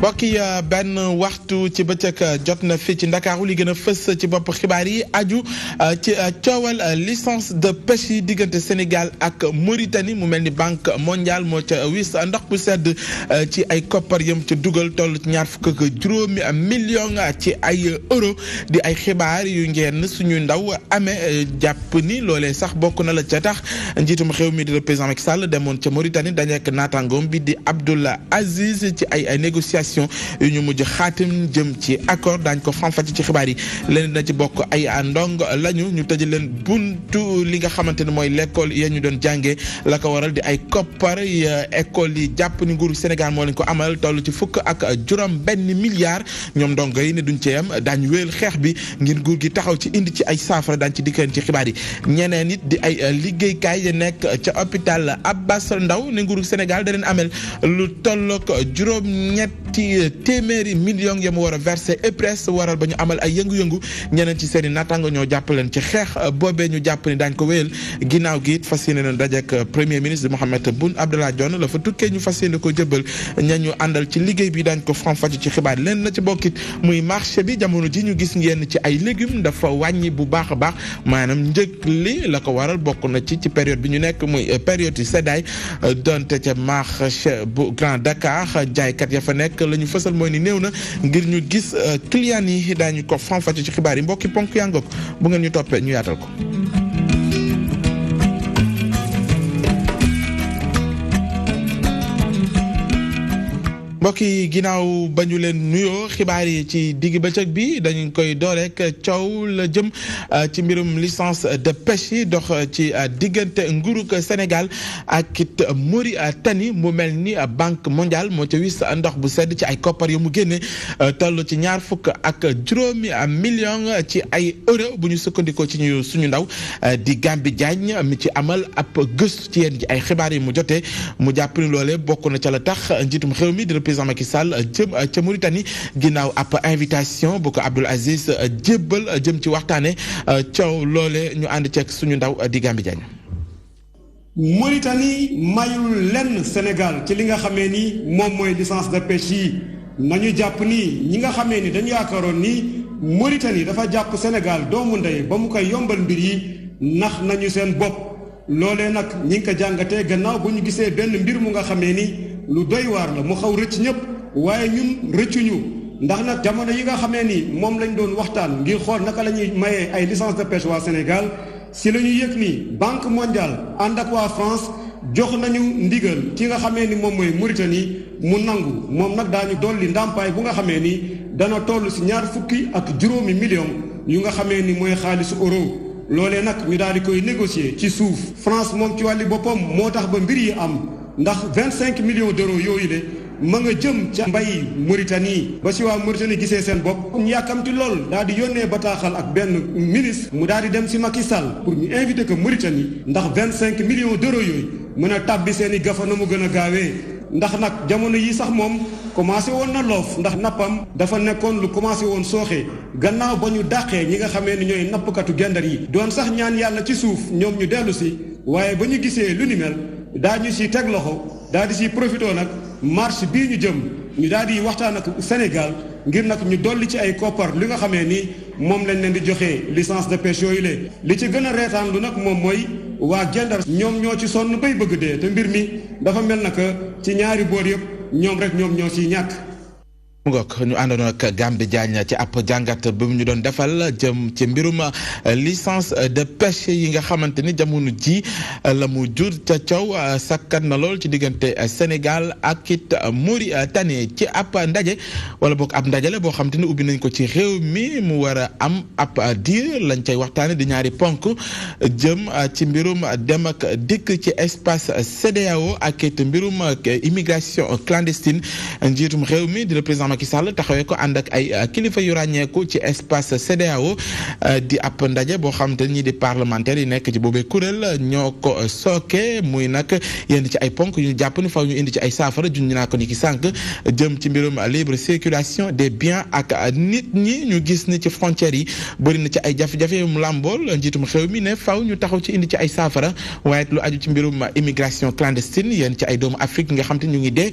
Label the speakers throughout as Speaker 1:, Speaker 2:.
Speaker 1: mbokk yi benn waxtu ci bëccëg jot na fii ci Ndakaaru li gën a fës ci bopp xibaar yi aju ci coowal licence de pêche yi diggante Sénégal ak Mauritanie mu mel ni banque mondiale moo ca wis ndox bu sedd ci ay koppar yëm ci dugal toll ci $2.5 million ci ay euro di ay xibaar yu ngeen suñu ndaw amee jàpp ni loolee sax bokk na la ca tax njiitum réew mi di le président Macky Sall demoon ca Mauritanie dajeek naataangoom bi di Abdoul Aziz ci ay négociations yu ñu mujj xaatim jëm ci accord daañ ko faram-fàcce ci xibaar yi leen na ci bokk ay ndong lañu ñu tëj leen buntu li nga xamante ne mooy l'école ya ñu doon jàngee la ko waral di ay koppar école yi jàpp ni nguuru Sénégal moo leen ko amal toll ci $1.6 milliard ñoom ndongo yi ne duñ ci yam daañu wéyal xeex bi ngir nguur gi taxaw ci indi ci ay saafara daañ ci dikkeen ci xibaar yi ñeneen it di ay liggéeykaay yi nekk ca hôpital Abbas Ndao ne nguuru Sénégal da leen amel lu tollook $700 millions ya mu war a versé EPRES waral ba ñu amal ay yëngu-yëngu ñeneen ci seeni naataango ñoo jàpp leen ci xeex boobee ñu jàpp ni daañ ko wéyal ginnaaw gi it fas yéene leen dajeek premier ministre Mohamed Boun Abdallah Dionne la fa tukkee ñu fas yéene ko jëbal ñañu àndal ci liggéey bi daañ ko faram-fàcce ci xibaar leen na ci bokkit muy marché bi jamono ji ñu gis ngeen ci ay légumes dafa wàññi bu baax a baax maanaam njëg li la ko waral bokk na ci période bi ñu nekk muy période yu seddaay donte ca marché bu Grand Dakar jaaykat ya fa nekk la ñu fësal mooy ni néew na ngir ñu gis clients yi daañu ko faram-fàcce ci xibaar yi mbokki ponk yaa ngoog bu ngeen ñu toppee ñu yaatal ko. mbokk yi ginnaaw ba ñu leen nuyoo xibaar yi ci digg bëccëg bi dañu koy dooleek coow la jëm ci mbirum licence de pêche yi dox ci diggante nguurug Sénégal ak it Mauritanie mu mel ni banque mondiale moo ca wis ndox bu sedd ci ay koppar yu mu génne toll ci $2.5 million ci ay euro bu ñu sukkandikoo ci suñu ndaw di Gambi Diagne mi ci amal ab gëstu ci yenn ci ay xibaar yi mu jotee mu jàpp ni loolee bokk na ca la tax njiitum réew mi di président Macky Sall jëm ca Mauritanie ginnaaw ab invitation bu ko Abdoul Aziz jébbal jëm ci waxtaane coow loole ñu ànd ceeg suñu ndaw di Gambi Diagne.
Speaker 2: Mauritanie mayul lenn Sénégal ci li nga xamee ni moom mooy licence de pêche yi nañu jàpp ni ñi nga xamee ni dañu yaakaaroon ni Mauritanie dafa jàpp Sénégal doomu ndey ba mu koy yombal mbir yi nax nañu seen bopp loolee nag ñi ngi ko jàngatee gannaaw bu ñu gisee benn mbir mu nga xamee ni lu doy waar la mu xaw rëcc ñëpp waaye ñun rëccuñu ndax nag jamono yi nga xamee ni moom lañ doon waxtaan ngir xool naka la ñuy mayee ay licence de pêche waa Sénégal si la ñu yëg ni banque mondiale ànd ak waa France jox nañu ndigal ci nga xamee ni moom mooy Mauritanie mu nangu moom nag daañu dolli ndàmpaay bu nga xamee ni dana toll si $2.5 million yu nga xamee ni mooy xaalisu euro loolee nag ñu daal di koy négocier ci suuf France moom ci wàlli boppam moo tax ba mbir yi am ndax $25 millions yooyu de ma nga jëm ca mbay Mauritanie ba si waa Mauritanie gisee seen bopp ñu yàkkamti lool daal di yónnee bataaxal ak benn ministre mu daal di dem si Macky Sall pour ñu invité ko Mauritanie ndax $25 millions yooyu mën a tàbbi seen i gafa na mu gën a gaawee ndax nag jamono yi sax moom commencé woon na loof ndax nappam dafa nekkoon lu commencé woon sooxe gannaaw ba ñu dàqee ñi nga xamee ni ñooy nappkatu gendar yi doon sax ñaan yàlla ci suuf ñoom ñu dellu si waaye ba ñu gisee lu ni mel daañu si teg loxo daal di si profité nag marche bii ñu jëm ñu daal di waxtaan ak Sénégal ngir nag ñu dolli ci ay koppar li nga xamee ni moom lañ leen di joxe licence de pêche yooyu le li ci gën a reetaan lu nag moom mooy waa gendar ñoom ñoo ci sonn bay bëgg dee te mbir mi dafa mel na que ci ñaari boor yëpp ñoom rek ñoom ñoo ciy ñàkk.
Speaker 1: ngok ñu àndoon ak Gambi Diagne ci ab jàngat bi mu ñu doon defal jëm ci mbirum licence de pêche yi nga xamante ni jamono ji la mu jur ca coow sakkan na lool ci diggante Sénégal ak it Mauritanie ci ab ndaje wala boog ab ndajale boo xamante ni ubbi nañ ko ci réew mi mu war a am ab diir lañ cay waxtaane di ñaari ponk jëm ci mbirum dem ak dikk ci espace CEDEAO ak it mbirum immigration clandestine njiitum réew mi di le président Macky Sall taxawee ko ànd ak ay kilifa yu ràññeeku ci espace CEDEAO di ab ndaje boo xam te ñi di parlementaires yi nekk ci boobee kuréel ñoo ko sooke muy nag yenn ci ay ponk yu ñu jàpp ni faw ñu indi ci ay saafara junj naa ko ni ki sànq jëm ci mbirum libre circulation des biens ak nit ñi ñu gis ni ci frontières yi bëri na ci ay jafe-jafe yu mu làmbool njiitum xew mi ne faw ñu taxaw ci indi ci ay saafara waaye lu aju ci mbirum immigration clandestine yenn ci ay doomu Afrique nga xam te ñu ngi dee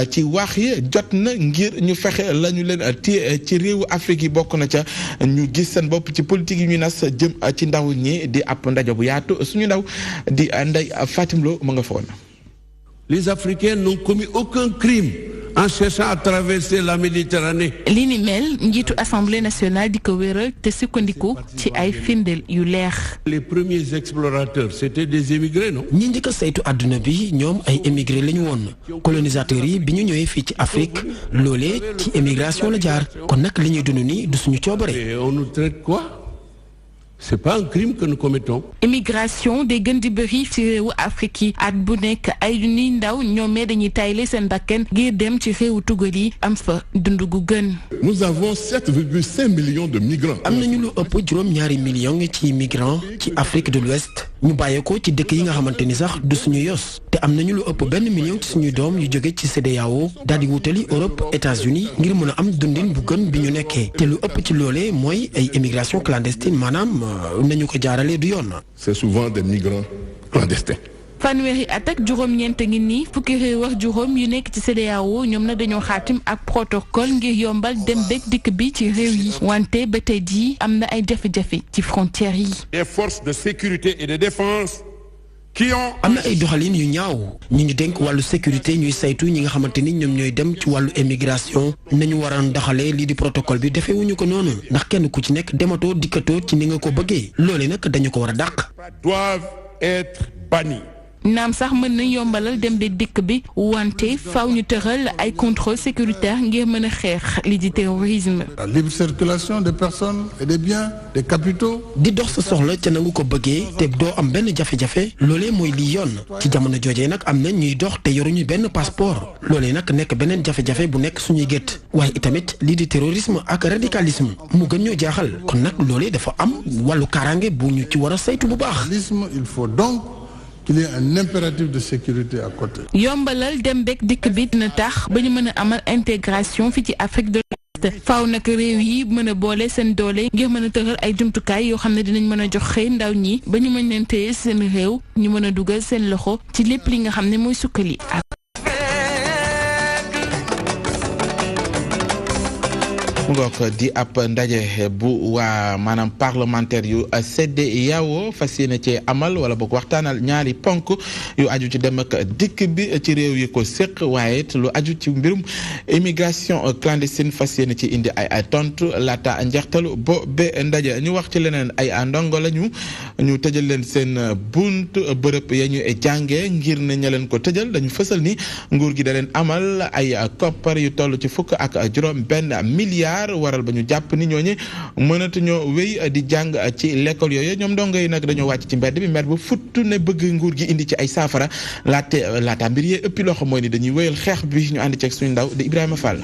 Speaker 1: ci wax yi jot na ngir ñu fexe la ñu leen téye ci réewu Afrique yi bokk na ca ñu gis seen bopp ci politique yi ñu nas jëm ci ndaw ñi di ab ndaje bu yaatu suñu ndaw di Ndeye Fatim Lo mu nga foon.
Speaker 3: Les Africains n'ont commis aucun crime en cherchant à traverser la Méditerranée.
Speaker 4: li ni mel njiitu assemblée nationale di ko wéral te sukkandiku ci ay firndeel yu leer.
Speaker 3: Les premiers explorateurs c'était des émigrés non.
Speaker 5: ñi njëkk a saytu àdduna bi ñoom ay émigré lañu woon colonisateurs yi bi ñu ñëwee fii ci Afrique loolee ci émigration la jaar kon nag li ñuy dund ni du suñu coobare.
Speaker 3: Et on nous traite quoi? C'est pas un crime que nous commettons.
Speaker 4: Immigration day gën di bëri ci réewu Afrique yi at bu nekk ay junniy ndaw ñoomee dañuy tayle seen bakkan ngir dem ci réewu tugal yi am fa dund gu gën.
Speaker 6: Nous avons 7,5 millions de migrants.
Speaker 5: am nañu lu ëpp juróom-ñaari millions ci migrants ci Afrique de l'Ouest ñu bàyyeekoo ci dëkk yi nga xamante ni sax du suñu yos te am nañu lu ëpp 1 million ci suñuy doom yu jóge ci CEDEAO daal di wutali Europe États-Unis ngir mën a am dundin bu gën bi ñu nekkee te lu ëpp ci loolee mooy ay immigration clandestine maanaam nañu ko jaarale du yoon.
Speaker 6: C'est souvent des migrants clandestins.
Speaker 4: fanweeri at ak juróom-ñeent ngi nii fukki réew ak juróom yu nekk ci CEDEAO ñoom na dañoo xaatim ak protocole ngir yombal dem beeg dikk bi ci réew yi wante ba tey jii am na ay jafe-jafe ci frontières yi.
Speaker 7: Les forces de sécurité et de défense qui ont.
Speaker 5: am na ay doxalin yu ñaaw ñi ñu dénk wàllu sécurité ñuy saytu ñi nga xamante ni ñoom ñooy dem ci wàllu émigration nañu waroon doxalee lii di protocole bi defeewuñu ko noonu ndax kenn ku ci nekk dematoo dikkatoo ci ni nga ko bëggee loole nag dañu ko war a dàq.
Speaker 7: doivent être bannis.
Speaker 4: naam sax mën na yombalal dem de dikk bi wante faaw ñu tëral ay contrôle sécuritaire ngir mën a xeex li di terrorisme.
Speaker 6: La libre circulation des personnes et des biens, des capitaux.
Speaker 5: di dox sa soxla ca nangu ko bëggee te doo am benn jafe-jafe loolee mooy lii yoon ci jamono joojee nag am na ñuy dox te yoruñu benn passeport loolee nag nekk beneen jafe-jafe bu nekk suñuy gët waaye itamit lii di terrorisme ak radicalisme mu gën ñoo jaaxal kon nag loolee dafa am wàllu kaaraange bu ñu ci war a saytu bu baax.
Speaker 6: Il faut donc qu'il y ait un impératif de sécurité à côté.
Speaker 4: yombalal dem beeg dikk bi dina tax ba ñu mën a amal intégration fi ci Afrique de l'Ouest faaw nag réew yi mën a boole seen doole ngir mën a tëral ay jumtukaay yoo xam ne dinañ mën a jox xëy ndaw ñi ba ñu mën leen téye seen réew ñu mën a dugal seen loxo ci lépp li nga xam ne mooy sukkali ak.
Speaker 1: mu ngoog di ab ndaje bu waa maanaam parlementaire yu CEDEAO fas yéene ci amal wala boog waxtaanal ñaari ponk yu aju ci dem ak dikk bi ci réew yi ko séq waaye it lu aju ci mbirum immigration clandestine fas yéene ci indi ay tontu laata njeextalu be ndaje ñu wax ci leneen ay ndongo la ñu tëjal leen seen bunt bërëb ya ñu jàngee ngir ne ña leen ko tëjal dañu fësal ni nguur gi da leen amal ay koppar yu toll ci fukk ak juróom-benn milliard waral ba ñu jàpp ni ñooñu mënatuñoo wéy di jàng ci l'école yooyu ñoom ndongo yi nag dañoo wàcc ci mbedd bi mer ba futtu ne bëgg nguur gi indi ci ay saafara laata mbir yee ëppi loxo mooy ni dañuy wéyal xeex bi ñu ànd ceeg suñu ndaw di Ibrahima Fall.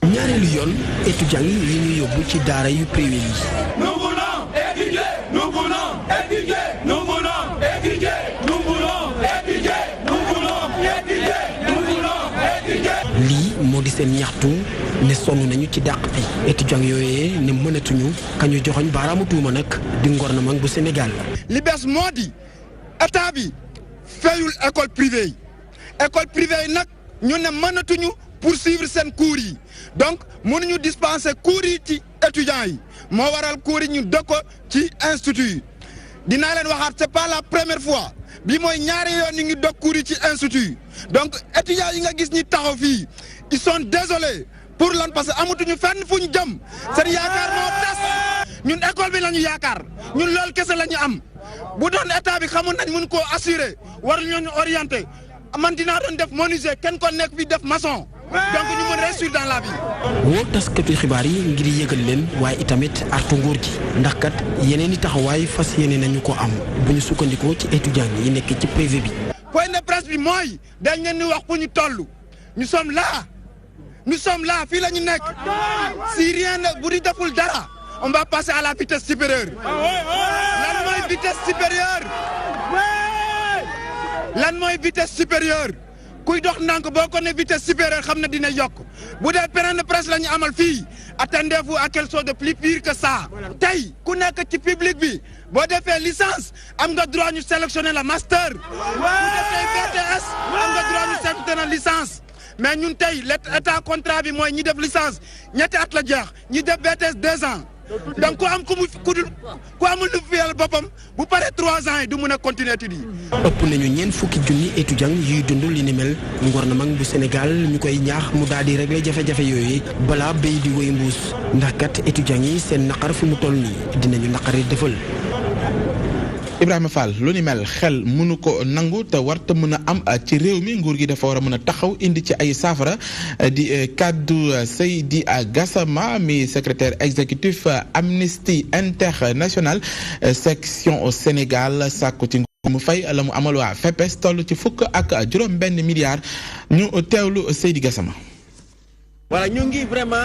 Speaker 5: ñaareelu yoon étudiants yi ñuy yóbbu ci daara yu privé yi. lii moo di seen ñaxtu ne sonn nañu ci dàq bi étudiants yooyee ne mënatuñu kañu joxoñ baaraamu tuuma nag di gouvernement bu Sénégal.
Speaker 8: li bees moo di état bi fayul école privée yi nag ñu ne mënatuñu poursuivre seen cours yi donc mënuñu dispenser cours yi ci étudiants yi moo waral cours yi ñu dëkk ko ci institut yi dinaa leen waxaat c'est pas la première fois bi mooy ñaari yoon ñu ngi dëkk cours yi ci institut yi donc étudiants yi nga gis ñi taxaw fii ils sont désolés pour lan parce que amatuñu fenn fu ñu jëm seen yaakaar moo tas ñun école bi la ñu yaakaar ñun loolu kese la ñu am bu doon état bi xamoon nañ mun koo assurer war ñooñu orienté man dinaa doon def menuisier kenn ko nekk fi def maçon donc ñu mën réussir dans la vie.
Speaker 5: woo taskatu xibaar yi ngir yëgal leen waaye itamit artu nguur gi ndax kat yeneen i taxawaay fas yéene nañu ko am bu ñu sukkandikoo ci étudiants yi nekk ci privé bi.
Speaker 8: point de presse bi mooy dañ leen di wax fu ñu toll ñu sommes là nous sommes là fii la ñu nekk si rien bu di deful dara on va passer à la vitesse supérieure lan mooy vitesse supérieure lan mooy vitesse supérieure kuy dox ndànk boo ko ne vitesse supérieure xam na dina yokk bu dee période de presse la ñu amal fii attendez-vous à quelque chose de plus pire que ça tey ku nekk ci public bi boo defee licence am nga droit ñu sélectionner la master bu defee BTS am nga droit ñu sélectionner licence mais ñun tey l'état contrat bi mooy ñi def licence ñetti at la jeex ñi def BTS 2 ans donc ku am ku amul lu fi yàlla boppam bu paree 3 ans yi du mun a continuer études yi.
Speaker 5: ëpp nañu ñeent fukki junni étudiants yuy dund li ni mel gouvernement bu Sénégal ñu koy ñaax mu daal di régler jafe-jafe yooyu balaa béy di woy mbuus ndax kat étudiants yi seen naqar fi mu toll nii dinañu naqari defal.
Speaker 1: Ibrahima Fall lu ni mel xel mënu ko nangu te warta mën a am ci réew mi nguur gi dafa war a mën a taxaw indi ci ay saafara di kaddu Seydi Gassama mi secrétaire exécutif Amnesty International section au Sénégal sàkku ci nguur mu fay la mu amal waa FEPES toll ci $1.6 milliards ñu teewlu Seydi Gassama.
Speaker 9: voilà ñu ngi vraiment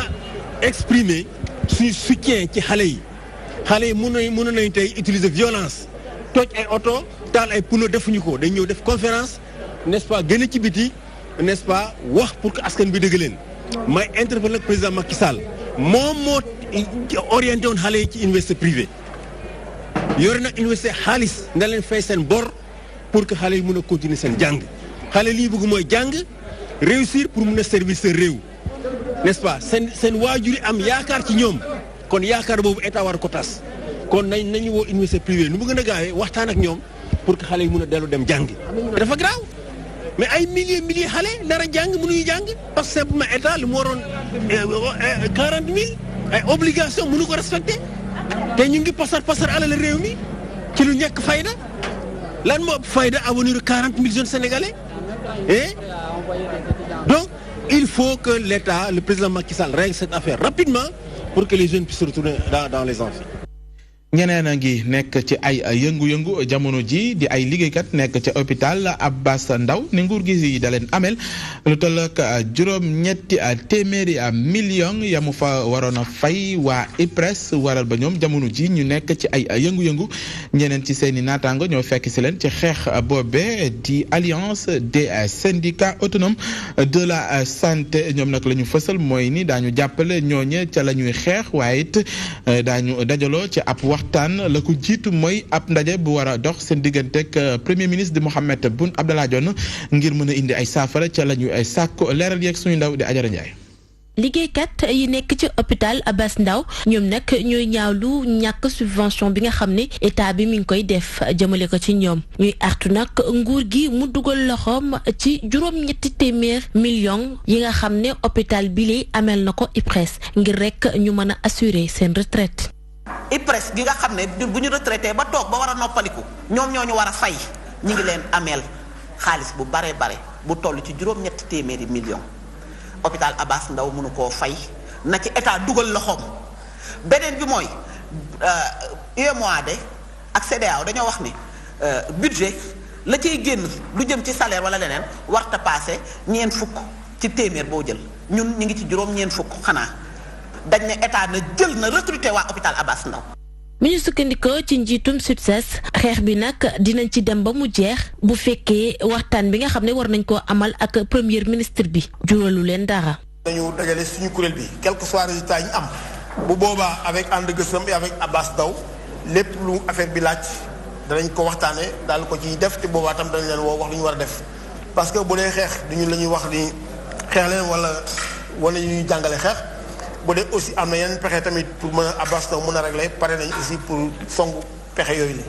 Speaker 9: exprimer suñu soutien ci xale yi mën nañu tey utiliser violence. toj ay oto taal ay pneu defuñu ko dañ ñëw def conférence n'est-ce pas gën a ci biti n'est-ce pas wax pour que askan bi dégg leen may interpeller le président Macky Sall moom moo orienté woon xale yi ci université privée yore na université xaalis na leen fay seen bor pour que xale yi mën a continuer seen jàng xale lii bëgg mooy jàng réussir pour mën a servir seen réew n'est-ce pas seen waajur yi am yaakaar ci ñoom kon yaakaar boobu état war ko tas kon nañu woo université privée nu mu gën a gaawee waxtaan ak ñoom pour que xale yi mën a dellu dem jàngi dafa graaw mais ay milliers xale dara jàng mënuñu jàng parce que simplement état lu mu waroon 40 000 ay obligation mënu ko respecté te ñu ngi pasar alal réew mi ci lu ñekk fayda lan moo fayda avenir 40 000 jeunes sénégalais donc il faut que l'état le président Macky Sall règle cette affaire rapidement pour que les jeunes puissent retourner dans les amphis.
Speaker 1: ñeneen a ngi nekk ci ay yëngu-yëngu jamono ji di ay liggéeykat nekk ca hôpital Abass Ndao ni nguur gi da leen amel lu toll ak juróom-ñetti téeméeri millions ya mu fa waroon a fay waa IPRES waral ba ñoom jamono ji ñu nekk ci ay yëngu-yëngu ñeneen ci seeni naataango ñoo fekk si leen ci xeex boobe di alliance des syndicats autonomes de la santé ñoom nag la ñu fësal mooy ni daañu jàppale ñooñe ca la ñuy xeex waaye it daañu dajaloo ci ab waxtaan la ko jiitu mooy ab ndaje bu war a dox seen digganteeg premier ministre di Mohamed Boun Abdallah Dionne ngir mën a indi ay saafara ca la ñuy ay sàkku leeral yeeg suñu ndaw di Ajara Ndiaye.
Speaker 10: liggéeykat yi nekk ci hôpital Abass Ndao ñoom nag ñooy ñaawlu ñàkk subvention bi nga xam ne état bi mi ngi koy def jëmale ko ci ñoom ñuy artu nag nguur gi mu dugal loxoom ci $700 millions yi nga xam ne hôpital bi li amel na ko IPRES ngir rek ñu mën a assurer seen retraite.
Speaker 11: IPRES gi nga xam ne bu ñu retraité ba toog ba war a noppaliku ñoom ñoo ñu war a fay ñi ngi leen ameel xaalis bu bare bu toll ci $700 millions hôpital Abass Ndao mënu koo fay na ci état dugal loxoom. beneen bi mooy UEMOA ak CEDEAO dañoo wax ni budget la cay génn lu jëm ci salaire wala leneen warta passé $900 ci téeméer boo jël ñun ñu ngi ci $900 xanaa. dañ ne état na jël na recruter waa hôpital Abass Ndao.
Speaker 10: mi ñu sukkandikoo ci njiitum SUTSES xeex bi nag dinañ ci dem ba mu jeex bu fekkee waxtaan bi nga xam ne war nañ koo amal ak premier ministre bi juralu leen dara.
Speaker 12: dañu dajale suñu kuréel bi quel que soit résultat yi ñu am bu boobaa avec And Gueusseum et avec Abass Ndao lépp lu affaire bi laaj danañ ko waxtaanee daal ko ciy def te boobaa tam dañ leen woo wax lu ñu war a def parce que bu dee xeex duñu la ñuy wax ni xeex leen wala ñuy jàngale xeex. bu dee aussi am na yeneen pexe tamit pour mën a Abass Ndao mën a régler pare nañ aussi pour songu pexe yooyu la.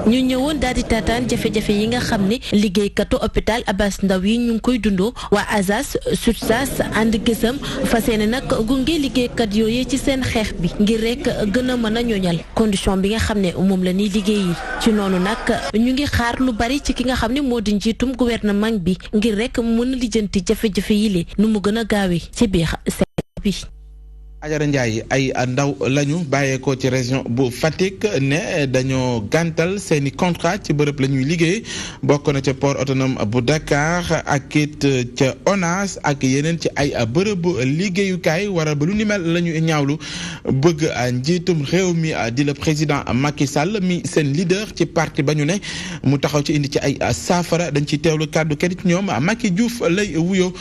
Speaker 10: ñu ñëwoon daal di taataan jafe-jafe yi nga xam ne liggéeykatu hôpital Abass Ndao yi ñu ngi koy dundoo waa ASAS SUTSAS And Gueusseum fas yéene nag gunge liggéeykat yooyu ci seen xeex bi ngir rek gën a mën a ñoñal condition bi nga xam ne moom la ñuy liggéeyi ci noonu nag ñu ngi xaar lu bari ci ki nga xam ne moo di njiitum gouvernement bi ngir rek mën a lijjanti jafe-jafe yi le nu mu gën a gaawee ci biir bi.
Speaker 1: Ajara Ndiaye ay ndaw lañu bàyyeekoo ci région bu Fatick ne dañoo gàntal seeni contrat ci bërëb la ñuy liggéey bokk na ca port autonome bu Dakar ak it ca ONAS ak yeneen ci ay bërëbu liggéeyukaay waral ba lu ni mel la ñu ñaawlu bëgg njiitum réew mi di le président Macky Sall mi seen leader ci parti ba ñu ne mu taxaw ci indi ci ay saafara dañ ci teewlu kàddu kenn ci ñoom Macky Diouf lay wuyoo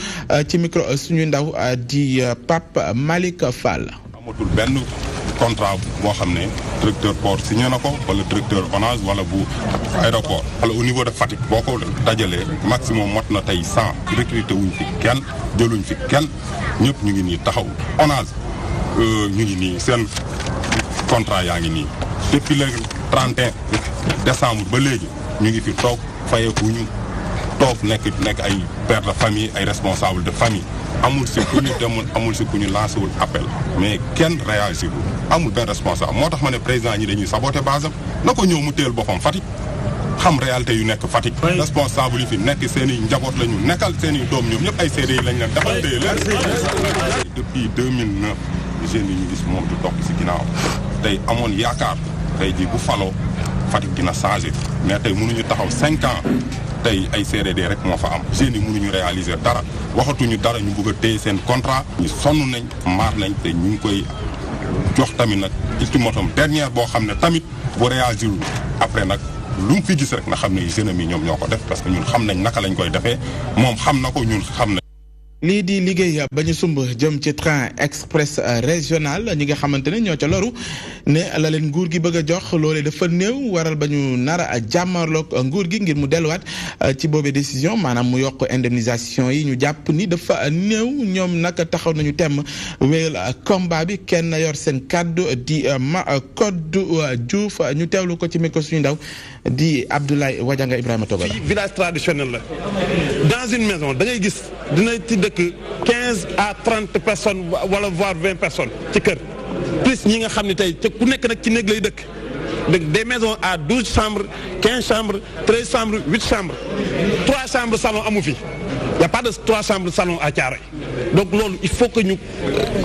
Speaker 1: ci micro suñu ndaw di Pape Malick Fall.
Speaker 13: amatul benn contrat boo xam ne directeur port signé na ko wala directeur ONAS wala bu aéroport. wala au niveau de Fatick boo ko dajalee maximum mot na tey 100 recruté wuñ fi kenn jëluñ fi kenn ñëpp ñu ngi nii taxaw ONAS ñu ngi nii seen contrat yaa ngi nii depuis le 31 décembre ba léegi ñu ngi fi toog fayeekuñu toog nekk ay père de famille ay responsable de famille. amul si ku ñu demul amul si ku ñu lancé wul appel mais kenn réagir amul benn responsable moo tax ma ne président ñi dañuy saboté base am na ko ñëw mu téel boppam Fatick xam réalité yu nekk Fatick. responsable yi fi nekk seen i njaboot la ñu nekkal seen i doom ñoom ñëpp ay CD yi lañ leen defal téye leen. depuis 2009 jeunes yi ñu gis moom du topp si ginnaaw tey amoon yaakaar tey jii bu faloo Fatick dina changé mais tey mënuñu taxaw 5 ans. tey ay CDD rek moo fa am jeunes yi mënuñu réaliser dara waxatuñu dara ñu bëgg a téye seen contrat ñu sonn nañ maar nañ te ñu ngi koy jox tamit nag ultimatum dernière boo xam ne tamit bu réagir après nag lu mu fi gis rek na xam ne jeunes yi ñoom ñoo ko def parce que ñun xam nañ naka lañ koy defee moom xam na ko ñun xam nañ.
Speaker 1: lii di liggéey ba ñu sumb jëm ci train express régional ñi nga xamante ne ñoo ca loru ne la leen nguur gi bëgg a jox loolee dafa néew waral ba ñu nar a jàmmarloog nguur gi ngir mu delluwaat ci boobee décision maanaam mu yokk indemnisation yi ñu jàpp ni dafa néew ñoom nag taxaw nañu temm wéyal combat bi kenn yor seen kàddu di Codou Diouf ñu teewlu ko ci micro suñu ndaw di Abdoulaye Wadianga Ibrahima Togala.
Speaker 14: village traditionnel la dans une maison da ngay gis dina ci dëkk 15 à 30 personnes wala voire 20 personnes ci kër plus ñi nga xam ne tey ku nekk nag ci néeg lay dëkk des maisons à 12 chambres 15 chambres 13 chambres 8 chambres 3 chambres salon amu fi y a pas de 3 chambres salon à Thiaroye donc loolu il faut que ñu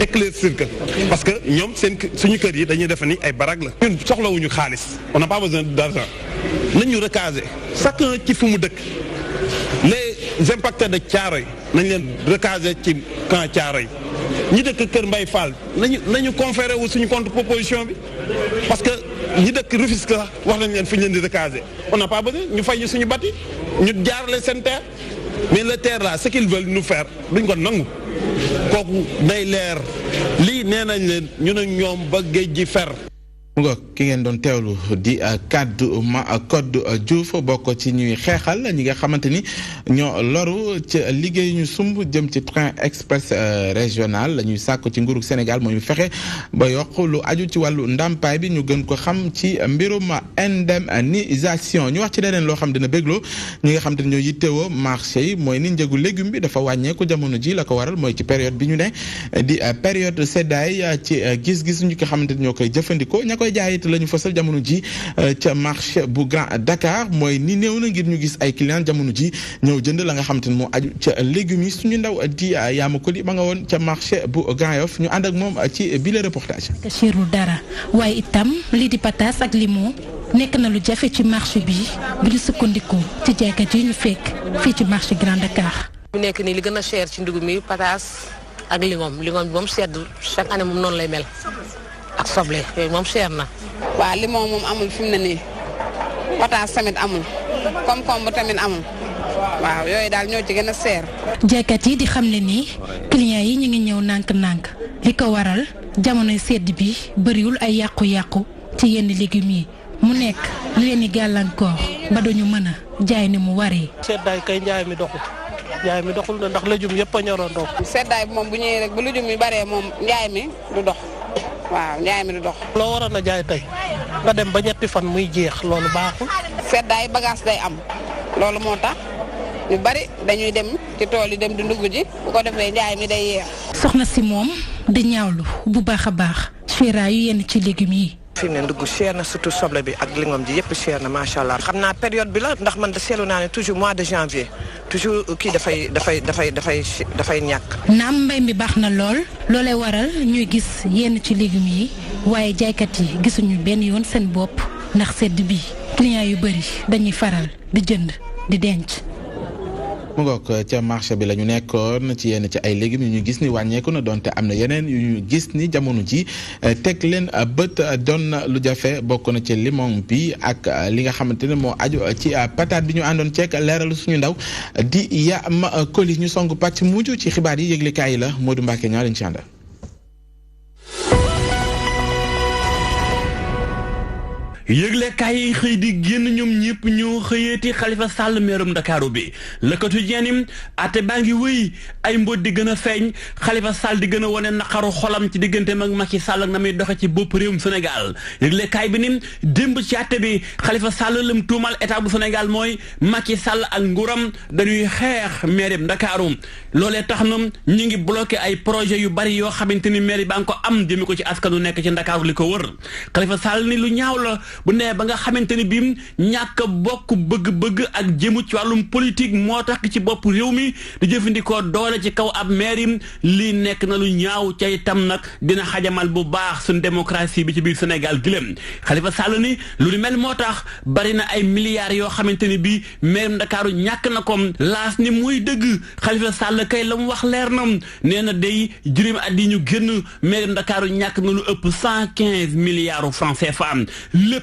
Speaker 14: éclaircir que parce que ñoom seen suñu kër yi dañuy defe ni ay baraag la ñun soxlawuñu xaalis on n'a pas besoin d'argent nañ ñu recaser chacun ci fu mu dëkk les impactés de Thiaroye nañ leen recaser ci camp Thiaroye ñi dëkk Kër Mbaye Fall nañu conféré wu suñu contre proposition bi parce que ñi dëkk Rufisque sax wax nañ leen fi ñu leen di recaser on n'a pas besoin ñu fay ñu suñu bati ñu jaarale seen terre mais le terre là ce qu'ils veulent nous faire duñ ko nangu kooku day leer lii nee nañ leen ñu ne ñoom ba géej gi fer.
Speaker 1: nga ki ngeen doon teewlu di kaddu ma Codou Diouf bokk ci ñuy xeexal ñi nga xamante ni ñoo loru ci liggéey ñu sumb jëm ci train express régional la ñuy sàkku ci nguurug Sénégal moo ñu fexe ba yokk lu aju ci wàllu ndàmpaay bi ñu gën ko xam ci mbirum indemnisation ñu wax ci leneen loo xam dina bégloo ñi nga xamante ni ñoo yittewoo marché yi mooy ni njëgu légume bi dafa wàññeeku jamono ji la ko waral mooy ci période bi ñu ne di période seddaay ci gis-gis ñu ko xamante ni ñoo koy jëfandikoo jaayit la ñu fasal jamono ji ca marché bu Grand Dakar mooy ni néew na ngir ñu gis ay clients jamono ji ñëw jënd la nga xam te ne moo aju ca légumes yi suñu ndaw di yaama ko li ba nga woon ca marché bu Grand Yoff ñu ànd ak moom ci bile reportage.
Speaker 15: cherul dara waaye itam lii di pataas ak limon nekk na lu jafe ci marché bi bu ñu sukkandiku ci jaaykat yi ñu fekk fii ci marché Grand Dakar.
Speaker 16: mu nekk nii li gën a cher ci ndugg mi pataas ak limon bi moom sedd chaque année moom noonu lay mel. ak soble yooyu moom cher na.
Speaker 17: waaw limon moom amul fi mu ne nii pataas tamit amul concombre tamit amul waaw yooyu daal ñoo ci gën a cher.
Speaker 15: jaaykat yi di xam ne nii clients yi ñu ngi ñëw nànk-nànk li ko waral jamonoy sedd bi bëriwul ay yàqu-yàqu ci yenn légumes yi mu nekk lu leen di gàllankoor ba duñu mën a jaay ni mu waree.
Speaker 18: seddaay kay njaay mi doxul na ndax légumes yëpp a ñoroon dox.
Speaker 17: seddaay bi moom bu ñëwee rek bu légumes yi baree moom njaay mi du dox. waaw njaay mi du dox.
Speaker 18: loo waroon a jaay tey nga dem ba ñetti fan muy jeex loolu baaxul.
Speaker 17: seddaay bagage day am loolu moo tax ñu bari dañuy dem ci tool yi dem di ndugg ji bu ko defee njaay mi day yeex.
Speaker 15: soxna si moom di ñaawlu bu baax a baax seeraayu yenn ci légumes yi.
Speaker 19: fi mu ne ndugg cher na surtout soble bi ak lingom ji yëpp cher na macha allah xam naa période bi la ndax man de seetlu naa ne toujours mois de janvier toujours kii dafay ñàkk.
Speaker 15: naam mbay mi baax na lool loolee waral ñuy gis yenn ci légumes yi waaye jaaykat yi gisuñu benn yoon seen bopp ndax sedd bi client yu bëri dañuy faral di jënd di denc.
Speaker 1: mu ngoog ca marché bi la ñu nekkoon ci yenn ci ay légumes yu ñu gis ni wàññeeku na donte am na yeneen yu ñu gis ni jamono ji teg leen bët doon na lu jafe bokk na ci limon bi ak li nga xamante ne moo aju ci patate bi ñu àndoon ceek leeralu suñu ndaw di Yama Coly ñu song pàcc mujj ci xibaar yi yëglekaay yi la Modou Mbacke ñaa leen ci àndal.
Speaker 20: yëglekaay yi xëy di génn ñoom ñëpp ñoo xëyeeti Khalifa Sall meerum Ndakaaru bi Le Quotidien ni ate baa ngi wëy ay mbóot di gën a feeñ Khalifa Sall di gën a wane naqaru xolam ci digganteem ak Macky Sall ak na muy doxe ci bopp réewum Sénégal yëglekaay bi ni démb ci ate bi Khalifa Sall lam tuumal état bu Sénégal mooy Macky Sall ak nguuram dañuy xeex meerum Ndakaaru loolee tax na ñu ngi bloqué ay projet yu bari yoo xamante ni mairie baa ngi ko am jëmi ko ci askanu nekk ci Ndakaaru li ko wër Khalifa Sall ni lu ñaaw la bu nee ba nga xamante ni bii ñàkk bokk bëgg-bëgg ak jëmu ci wàllum politique moo tax ci bopp réew mi di jëfandikoo doole ci kaw ab maire lii nekk na lu ñaaw ca itam nag dina xajamal bu baax suñ démocratie bi ci biir Sénégal gilém Khalifa Sall ni lu ni mel moo tax bari na ay milliards yoo xamante ni bii maire Ndakaaru ñàkk na ko laas ni muy dëgg Khalifa Sall kay la mu wax leer na nee na day juróomi at yi ñu génn maire Ndakaaru ñàkk na lu ëpp 115 milliards francs CFA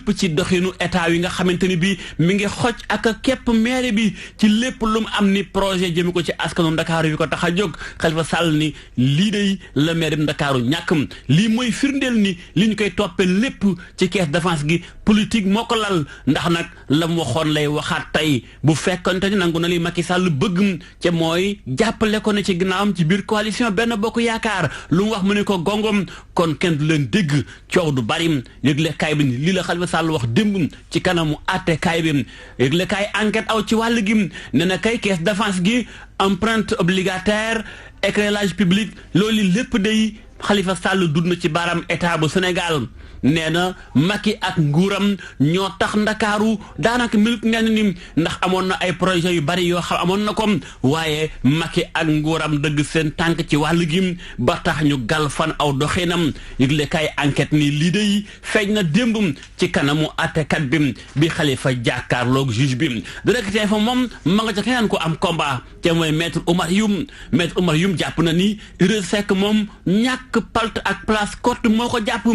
Speaker 20: lépp ci doxinu état yi nga xamante ni bii mi ngi xoj ak képp maire bi ci lépp lu mu am ni projet jëmi ko ci askanu Ndakaaru yi ko tax a jóg Khalifa Sall ni lii day la maire bi Ndakaaru ñàkk lii mooy firndeel ni li ñu koy toppee lépp ci caisse d'avance gi politique moo ko lal ndax nag la mu waxoon lay waxaat tey bu fekkonte ni nangu na li Macky Sall bëgg ca mooy jàppale ko ne ci ginnaawam ci biir coalition Benno Bokk Yaakaar lu mu wax mu ne ko gongom kon kenn du leen dégg coow du bari yëgle kaay bi ni lii la Khalifa Sall wax démb ci kanamu àtte kaay bi yëgle kaay enquête aw ci wàll gi ne na kay caisse d'avance gi empreinte obligataire éclairage public loolu lépp day Khalifa Sall dund na ci baaraam état bu Sénégal nee na Macky ak nguuram ñoo tax Ndakaaru daanaka minute ngeen ni ndax amoon na ay projet yu bari yoo xam amoon na ko waaye Macky ak nguuram dëgg seen tànk ci wàll gi ba tax ñu gal fan aw doxinam yëgle kay enquête ni lii day feeñ na démb ci kanamu àttekat bi Khalifa jàkkaarloog juge bi directeur fa moom ma nga ca keneen ko am combat te mooy maître Oumar Youm jàpp na ni Idrissa Seck moom ñàkk palt ak place courte moo ko jàpp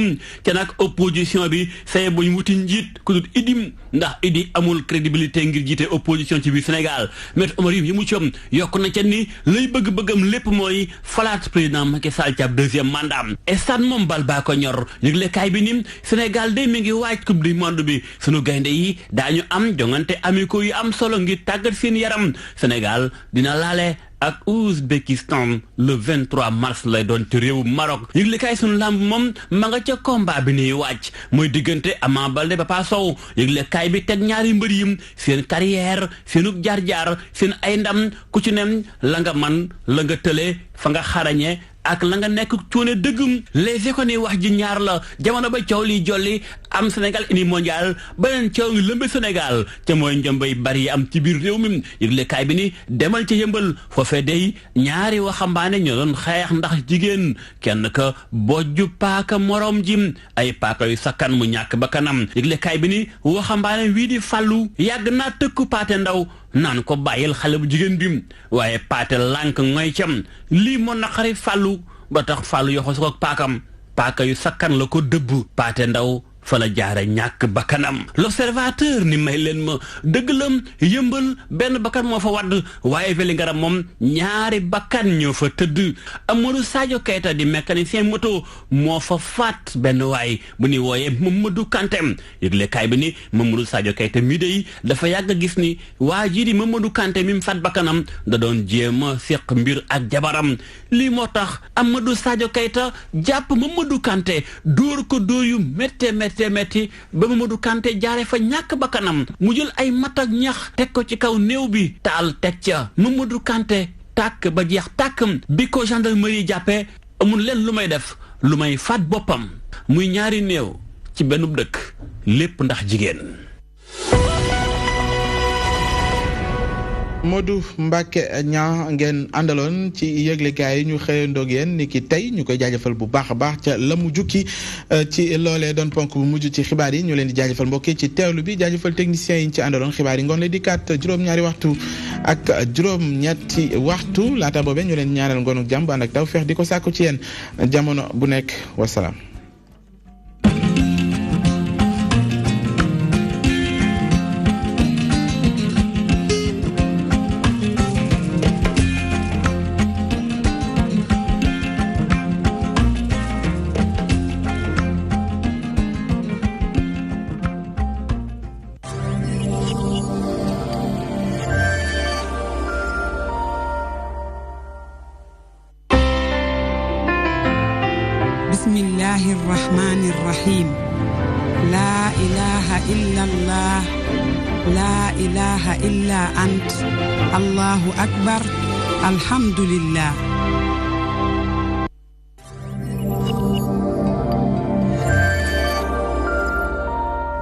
Speaker 20: te nag opposition bi say buñ wuti njiit ku dul Idim ndax Idi amul crédibilité ngir jiite opposition ci biir Sénégal maître Oumar Youm yi mu coom yokk na ca ni lay bëgg-bëggam lépp mooy falaat président Macky Sall ci ab deuxième mandat stade moom bal baa ko ñor yëglekaay bi ni Sénégal de mi ngi waaj coupe du monde bi sunu gaynde yi daañu am jongante amicaux yu am solo ngir tàggat seen yaram Sénégal dina laale ak Ouzbékistan le 23 mars lay doon ci réewu Maroc yëglekaay sunu lamb moom ma nga ca combat bi nuy wàcc mooy diggante Ama Baldé Papa Sow yëglekaay bi teg ñaari mbër yi seen carrière seenug jaar-jaar seen ay ndam ku ci nem la nga man la nga tële fa nga xarañe ak la nga nekk cuune dëggum les économies wax ji ñaar la jamono ba coow li jolli am Sénégal uni mondial beneen coow ngi lëmbe Sénégal te mooy njëmbay bari yi am ci biir réew mi yëglekaay bi ni demal ci yëmbal foofee day ñaari waxambaane ñoo doon xeex ndax jigéen kenn ka bojju paaka morom ji ay paaka yu sakkan mu ñàkk ba kanam yëglekaay bi ni waxambaane wii di fàllu yàgg naa tëkku Paate Ndaw naan ko bàyyil xale bu jigéen bi waaye Paate lànk ngoy cam lii moo naqari fàllu ba tax fàllu yoxo su ko paakam paaka yu sakkan la ko dëbb Paate Ndaw fa la jaare ñàkk bakkanam l'observateur ni may leen ma dëgg lam yëmbal benn bakkan moo fa wadd waaye Vélingara moom ñaari bakkan ñoo fa tëdd Amadou Sadio Keita di mécanicien moto moo fa faat benn waay bu ni wooyee Mamadou Kanté yëglekaay bi ni Mamadou Sadio Keita mi dey dafa yàgg gis ni waa jii di Mamadou Kanté mi mu faat bakkanam da doon jéem a séq mbir ak jabaram lii moo tax Amadou Sadio Keita jàpp Mamadou Kanté dóor ko dóor yu metti ba Mamadou Kanté jaare fa ñàkk bakkanam mu jël ay mat ak ñax teg ko ci kaw néew bi taal teg ca Mamadou Kanté tàkk ba jeex tàkk bi ko gendarmerie jàppee amul leen lu may def lu may faat boppam muy ñaari néew ci benn dëkk lépp ndax jigéen.
Speaker 1: Modou Mbacke ñaa ngeen àndaloon ci yëglekaay yi ñu xëyandoog yéen ni ki tey ñu koy jaajëfal bu baax a baax ca la mu jukki ci loolee doon ponk bu mujj ci xibaar yi ñu leen di jaajëfal mbokki ci teewlu bi jaajëfal techniciens yi ñu ci àndaloon xibaar yi ngoon lay dikkaat juróom-ñaari waxtu ak juróom-ñetti waxtu laata boobee ñu leen ñaanal ngoonu jàmm ànd ak taw feex di ko sàkku ci yéen jamono bu nekk wasalaam.
Speaker 21: بسم الله الرحمن الرحيم لا إله إلا الله لا إله إلا أنت الله أكبر الحمد لله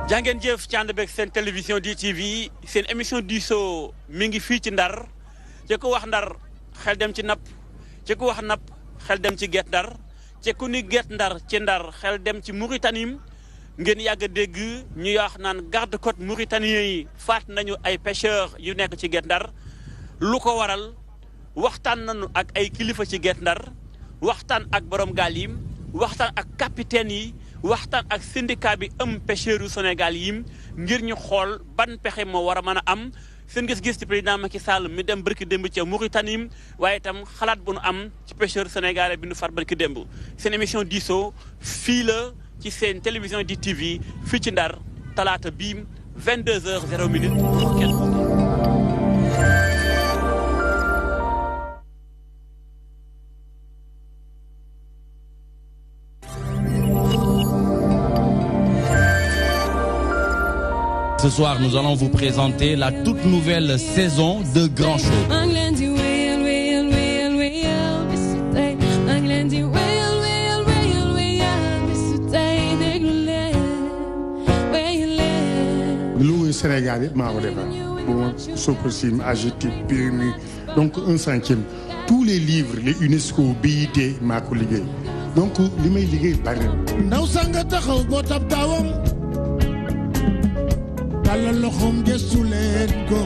Speaker 20: jàngeen jëf ci ànd beeg seen télévision DTV seen émission diisoo mi ngi fii ci Ndar ci ku wax Ndar xel dem ci napp ci ku wax napp xel dem ci Guet Ndar ci ku ni Guet Ndar ci Ndar xel dem ci Mauritanie ngeen yàgg a dégg ñu wax naan garde-côte mauritanien yi faat nañu ay pêcheurs yu nekk ci Guet Ndar lu ko waral waxtaan nañu ak ay kilifa ci Guet Ndar waxtaan ak borom gaal yi waxtaan ak capitaine yi waxtaan ak syndicat bi pêcheurs yu Sénégal yi ngir ñu xool ban pexe moo war a mën a am seen gis-gis ci président Macky Sall mi dem barki démb ci Mauritanie waaye itam xalaat bu nu am ci pêcheurs sénégalais bi nu far barki démb seen émission diisoo fii la ci seen télévision DTV fii ci Ndar talaata bii 22h00.
Speaker 22: Ce soir, nous allons vous présenter la toute nouvelle saison de Grand Show.
Speaker 6: Louis Sénégal yëpp maa ko defar bu ma Sococim AGETIP PMU donc 1/100 tous les livres les UNESCO BIT maa ko liggéey donc li may liggéey bari na.
Speaker 23: ndaw sanga taxaw boo tab taawam tàllal loxoom gëstu leen ko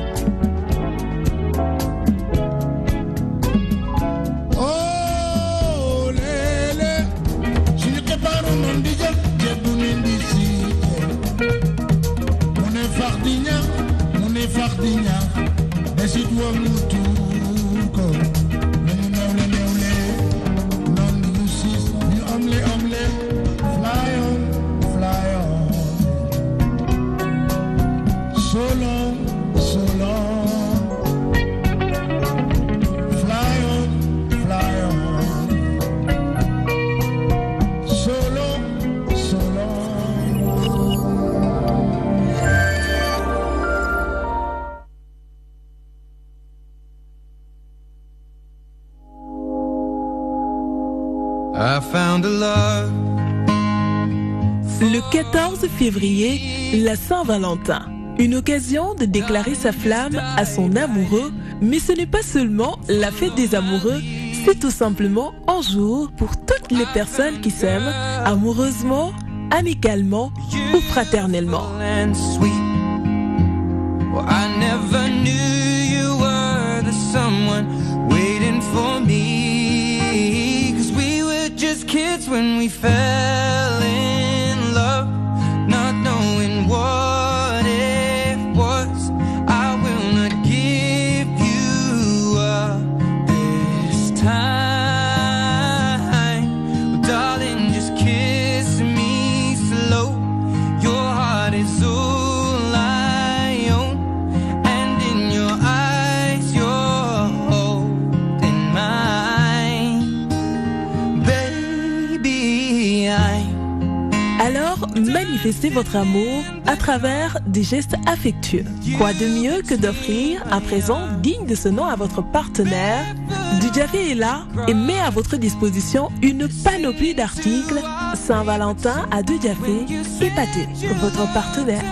Speaker 23: oh léelé suñu xibaaru noon di jël jebbu nen di siite mu ne fax di ñax mu ne fax di ñax desit wam mu tuur ko nañu newle newle noon yu siis yu omle omle fly on fly on so long, so long. Fly on, fly on. So long, so long.
Speaker 24: I found a love.
Speaker 25: Le 14 février, la Saint-Valentin. Une occasion de déclarer sa flamme à son amoureux, mais ce n'est pas seulement la fête des amoureux, c'est tout simplement un jour pour toutes les personnes qui s'aiment amoureusement, amicalement ou fraternellement.
Speaker 24: Well, I never knew you were the someone waiting for me, 'cause we were just kids when we fell in love, not knowing what it was. I will not give you up this time. Well, darling, just kiss me slow. Your heart is all I own, and in your eyes you're holding mine. Baby, I
Speaker 25: Alors, manifestez votre amour à travers des gestes affectueux. Quoi de mieux que d'offrir un présent digne de ce nom à votre partenaire? Dujafé est là et met à votre disposition une panoplie d'articles Saint-Valentin à Dujafé. Épatez votre partenaire.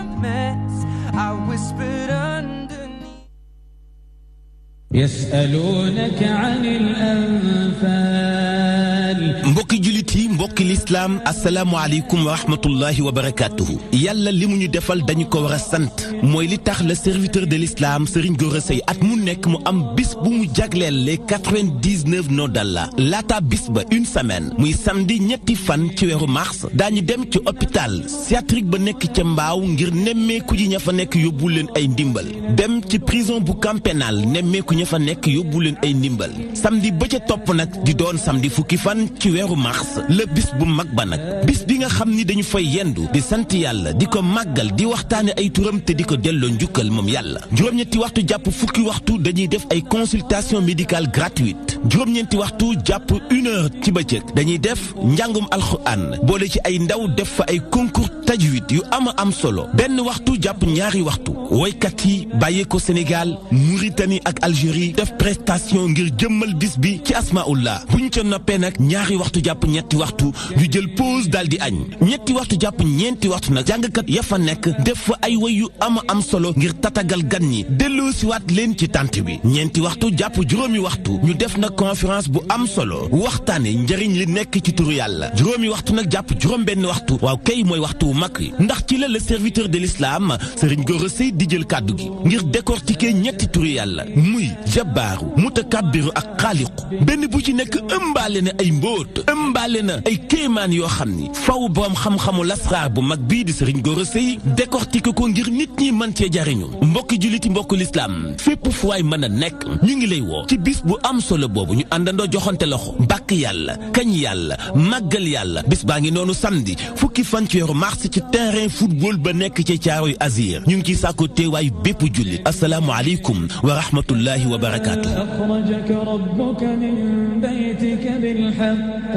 Speaker 2: mbokki jullit yi mbokki lislaam asalaamualeykum wa rahmatullahi wa barakatuhu yàlla li mu ñu defal dañu ko war a sant mooy li tax le serviteur de l'islam Serigne Gora Seye at mu nekk mu am bis bu mu jagleel les 99 noms d'Allah laata bis ba une semaine muy samedi ñetti fan ci weeru mars daañu dem ci hôpital psychiatrique ba nekk ca Mbaaw ngir nemmeeku ji ña fa nekk yóbbu leen ay ndimbal dem ci prison bu camp pénal nemmeeku ña fa nekk yóbbu leen ay ndimbal samedi ba ca topp nag di doon samedi fukki fan ci weeru mars le bis bu mag ba nag bis bi nga xam ni dañu fay yendu di sant yàlla di ko màggal di waxtaane ay turam te di ko delloo njukkal moom yàlla juróom-ñetti waxtu jàpp fukki waxtu dañuy def ay consultation médicale gratuite juróom-ñeenti waxtu jàpp 1 heure ci bëccëg dañuy def njàngum alxuraan boole ci ay ndaw def fa ay concours tajwid yu am solo benn waxtu jàpp ñaari waxtu woykat yi bàyyee ko Sénégal Mauritanie ak Algérie def prestation ngir jëmmal bis bi ci asmaullah buñ ca noppee nag ñaari waxtu jàpp ñetti waxtu ñu jël pause daal di añ ñetti waxtu jàpp ñeenti waxtu nag jàngkat ya fa nekk def fa ay way yu am solo ngir tatagal gan ñi delloo si waat leen ci tànt bi ñeenti waxtu jàpp juróomi waxtu ñu def na conférence bu am solo waxtaane njëriñ li nekk ci turu yàlla juróomi waxtu nag jàpp juróom benn waxtu waaw kay mooy waxtu wu mag wi ndax ci la le serviteur de l'islam Serigne Gora Seye di jël kàddu gi ngir décortiquer ñetti turu yàlla muy jabbaaru mutakabbiru ak xaaliqu benn bu ci nekk ëmbaale na ay mbóot ëmbaale na ay kéemaan yoo xam ni faw borom xam-xamu lasraar bu mag bii di Serigne Gora Seye décortiquer ko ngir nit ñi mën cee jariñu mbokki julliti mbokku lislaam fépp fu waay mën a nekk ñu ngi lay woo ci bis bu am solo boobu ñu àndandoo joxante loxo bàkk yàlla kañ yàlla màggal yàlla bis baa ngi noonu samedi fukki fan ci weeru mars ci terrain football ba nekk ci Caaroy Azir ñu ngi ciy sàkku teewaay bépp jullit asalaamu aleykum wa rahmatullahi wa barakaatu.
Speaker 3: أخرجك ربك من بيتك بالحق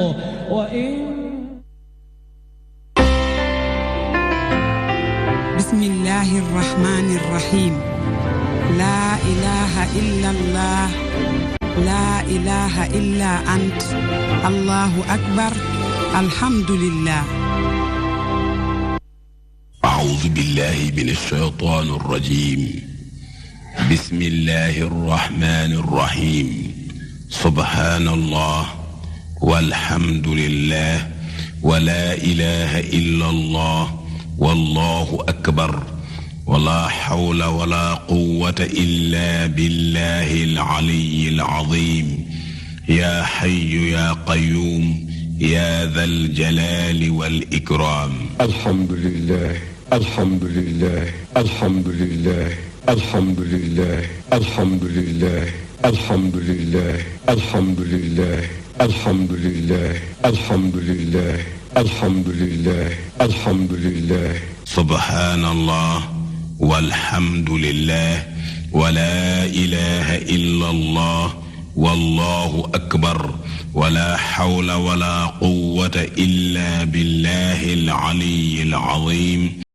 Speaker 21: بسم الله الرحمن الرحيم لا إله إلا الله لا إله إلا أنت الله أكبر الحمد لله
Speaker 4: أعوذ بالله من الشيطان الرجيم بسم الله الرحمن الرحيم سبحان الله والحمد لله ولا إله إلا الله والله أكبر ولا حول ولا قوة إلا بالله العلي العظيم يا حي يا قيوم يا ذا الجلال والإكرام
Speaker 7: الحمد لله الحمد لله الحمد لله الحمد لله الحمد لله الحمد لله الحمد لله الحمد لله الحمد لله الحمد لله الحمد لله
Speaker 4: سبحان الله والحمد لله ولا إله إلا الله والله أكبر ولا حول ولا قوة إلا بالله العلي العظيم